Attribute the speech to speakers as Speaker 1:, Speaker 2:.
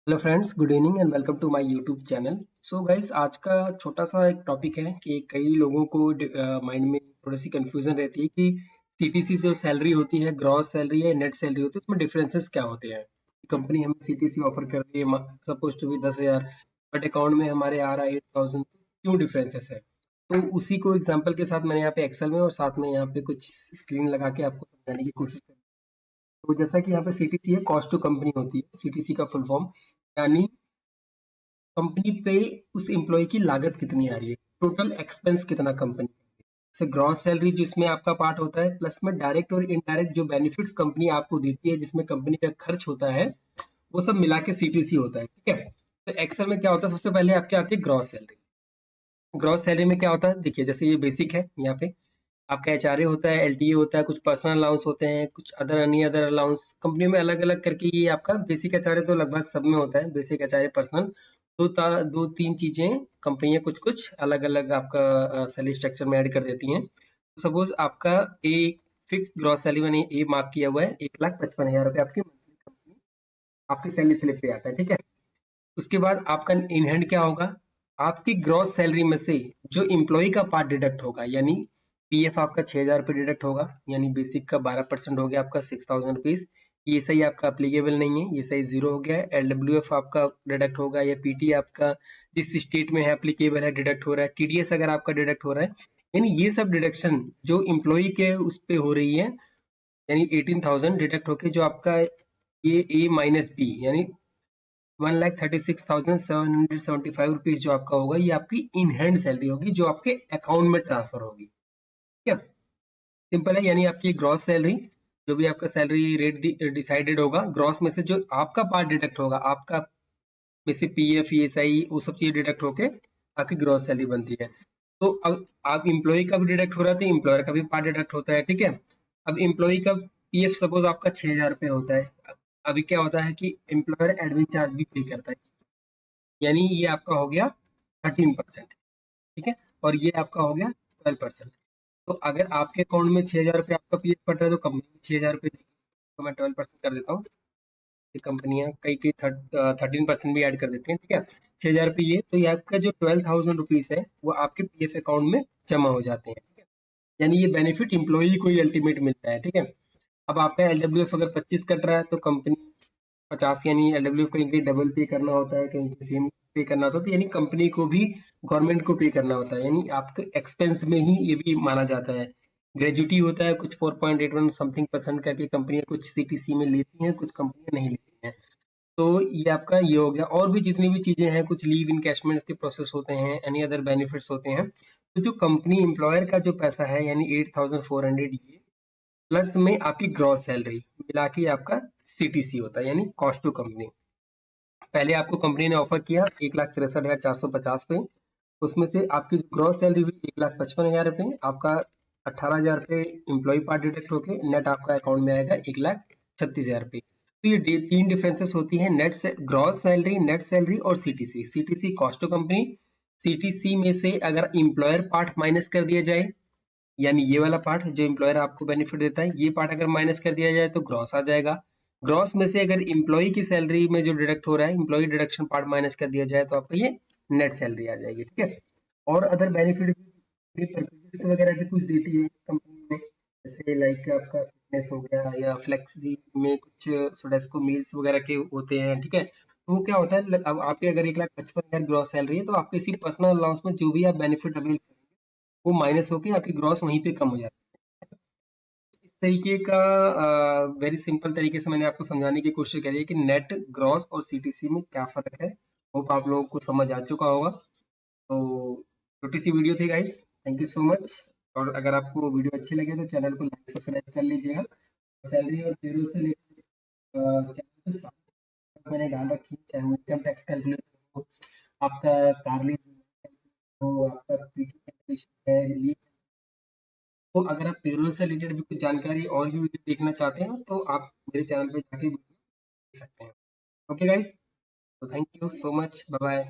Speaker 1: Hello friends, good evening and welcome to my YouTube channel. So guys, आज का छोटा सा एक टॉपिक है कि कई लोगों को माइंड में थोड़ी सी कंफ्यूजन रहती है कि सीटीसी जो सैलरी होती है, ग्रॉस सैलरी है, नेट सैलरी होती है, उसमें डिफरेंसेस क्या होते हैं। कंपनी हमें सीटीसी ऑफर कर रही है, suppose to be 10,000, but account में हमारे आ रहा है 8,000। क्यों डिफरेंसेस है? तो उसी को एग्जाम्पल के साथ मैंने यहाँ पे एक्सेल में और साथ में यहाँ पे कुछ स्क्रीन लगा के आपको समझाने की कोशिश करी। तो जैसा कि यहाँ पे सीटीसी है, कॉस्ट टू कंपनी होती है सीटीसी का फुल फॉर्म, यानी कंपनी पे उस एम्प्लॉय की लागत कितनी आ रही है, टोटल एक्सपेंस कितना कंपनी से, ग्रॉस सैलरी जिसमें आपका पार्ट होता है, प्लस में डायरेक्ट और इनडायरेक्ट जो बेनिफिट्स कंपनी आपको देती है जिसमें कंपनी का खर्च होता है, वो सब मिला के सीटीसी होता है। ठीक है, तो एक्सेल में क्या होता है, सबसे पहले आपके आती है ग्रॉस सैलरी। ग्रॉस सैलरी में क्या होता है, देखिए जैसे ये बेसिक है, यहाँ पे आपका एचआरए होता है, एलटीए होता है, कुछ पर्सनल अलाउंस होते हैं, कुछ other any other allowance company में अलग अलग करके ये आपका बेसिक एचआरए तो लगभग सब में होता है, बेसिक एचआरए पर्सनल। दो तीन चीजें कंपनियां कुछ कुछ अलग अलग आपका सैलरी स्ट्रक्चर में ऐड कर देती हैं। सपोज आपका एक फिक्स ग्रॉस सैलरी मैंने ए मार्क किया हुआ है, 1,55,000 रुपये आपकी मंथली कंपनी आपकी सैलरी स्लिप पे आता है। ठीक है, उसके बाद आपका इन हैंड क्या होगा, आपकी ग्रॉस सैलरी में से जो इम्प्लॉय का पार्ट डिडक्ट होगा, यानी पीएफ आपका 6,000 रुपये डिडक्ट होगा, यानी बेसिक का 12% हो गया आपका 6,000 रुपीज। ये सही आपका अप्लीकेबल नहीं है, ये सही जीरो हो गया है। एलडब्ल्यूएफ आपका डिडक्ट होगा, या पीटी आपका जिस स्टेट में है अप्लीकेबल है डिडक्ट हो रहा है, टीडीएस अगर आपका डिडक्ट हो रहा है, यानी ये सब डिडक्शन जो इम्प्लॉय के उस पे हो रही है, यानी 18,000 डिडक्ट होके जो आपका ये ए माइनस बी, यानी 1,36,775 रुपीज जो आपका होगा, ये आपकी इन हैंड सैलरी होगी जो आपके अकाउंट में ट्रांसफर होगी। ठीक है, सिंपल है, यानी आपकी ग्रॉस सैलरी, जो भी आपका सैलरी रेट डिसाइडेड होगा, ग्रॉस में से जो आपका पार्ट डिडक्ट होगा, आपका में से पीएफ ईएसआई वो सब चीज डिडक्ट होके आपकी ग्रॉस सैलरी बनती है। तो अब आप इम्प्लॉय का भी डिडक्ट हो रहा है तो इम्प्लॉयर का भी पार्ट डिडक्ट होता है। ठीक है, अब इम्प्लॉय का पीएफ सपोज आपका 6,000 रुपये होता है, अभी क्या होता है कि एम्प्लॉयर एडमिन चार्ज भी पे करता है, यानी ये आपका हो गया 13%। ठीक है, और ये आपका हो गया 12%। तो अगर आपके अकाउंट में 6,000 रुपये आपका पीएफ कट रहा है तो कंपनी में 6,000 रुपये देगी, तो मैं 12% कर देता हूँ। ये कंपनियां कई कई 13% भी ऐड कर देती हैं। ठीक है, 6,000 रुपये, ये तो ये आपका जो 12,000 रुपीज है वो आपके पीएफ अकाउंट में जमा हो जाते हैं। ठीक है, यानी ये बेनिफिट इम्प्लॉई को ही अल्टीमेट मिलता है। ठीक है, अब आपका एलडब्ल्यूएफ अगर 25 कट रहा है तो कंपनी 50, यानी एलडब्ल्यूएफ कहीं कहीं डबल पे करना होता है, कहीं कहीं सेम पे करना होता है, तो यानी कंपनी को भी गवर्नमेंट को पे करना होता है, यानी आपके एक्सपेंस में ही ये भी माना जाता है। ग्रेजुटी होता है कुछ 4.81 समथिंग परसेंट करके, कंपनियां कुछ सीटीसी में लेती हैं, कुछ कंपनियां नहीं लेती हैं। तो ये आपका ये हो गया, और भी जितनी भी चीजें हैं, कुछ लीव इनकैशमेंट के प्रोसेस होते हैं, एनी अदर बेनिफिट्स होते हैं। तो जो कंपनी एम्प्लॉयर का जो पैसा है, यानी 8,400, ये प्लस में आपकी ग्रॉस सैलरी मिला के आपका सीटीसी होता है, यानी कॉस्ट टू कंपनी। पहले आपको कंपनी ने ऑफर किया 1,63,450 पे, उसमें से आपकी जो ग्रॉस सैलरी हुई 1,55,000 रुपये, आपका 18,000 रुपये इम्प्लॉय पार्ट डिडक्ट होके नेट आपका अकाउंट में आएगा 1,36,000 रुपये। तो ये तीन डिफरेंसेस होती है, नेट से ग्रॉस सैलरी, नेट सैलरी और CTC. CTC cost to company, CTC में से अगर इम्प्लॉयर पार्ट माइनस कर दिया जाए, यानी ये वाला पार्ट जो एम्प्लॉयर आपको बेनिफिट देता है, ये पार्ट अगर माइनस कर दिया जाए तो ग्रॉस आ जाएगा। ग्रॉस में से अगर इम्प्लॉय की सैलरी में जो डिडक्ट हो रहा है, इम्प्लॉय डिडक्शन पार्ट माइनस कर दिया जाए तो आपका ये नेट सैलरी आ जाएगी। ठीक है, और अदर बेनिफिट भी पैकेजेस वगैरह भी कुछ देती है कंपनी में, जैसे लाइक आपका फिटनेस हो गया, या फ्लेक्सी में कुछ सोडेस्को मील्स वगैरह के होते हैं। ठीक है, तो वो क्या होता है, अब आपके अगर 1,55,000 ग्रॉस सैलरी है तो आपके इसी पर्सनल अलाउंस में जो भी आप बेनिफिट अवेल वो माइनस होके आपकी ग्रॉस वहीं पे कम हो जाती है। इस तरीके का वेरी सिंपल तरीके से मैंने आपको समझाने की कोशिश करी है कि नेट, ग्रॉस और सीटीसी में क्या फर्क है। होप आप लोगों को समझ आ चुका होगा। तो छोटी सी वीडियो थी guys, thank you so much. और अगर आपको वीडियो अच्छी लगे तो चैनल को लाइक सब्सक्राइब कर लीजिएगा। सैलरी और पेरोल से रिलेटेड चैनल पे सारी मैंने डाल रखी है, चाहे वो इनकम टैक्स कैलकुलेटर हो, आपका कार लीज हो, आपका पीटी कैलकुलेशन है, लीव। तो अगर आप पेरोल से रिलेटेड भी कुछ जानकारी और भी वीडियो देखना चाहते हैं तो आप मेरे चैनल पे जाके वीडियो देख सकते हैं। ओके गाइस, तो thank you so much, bye bye.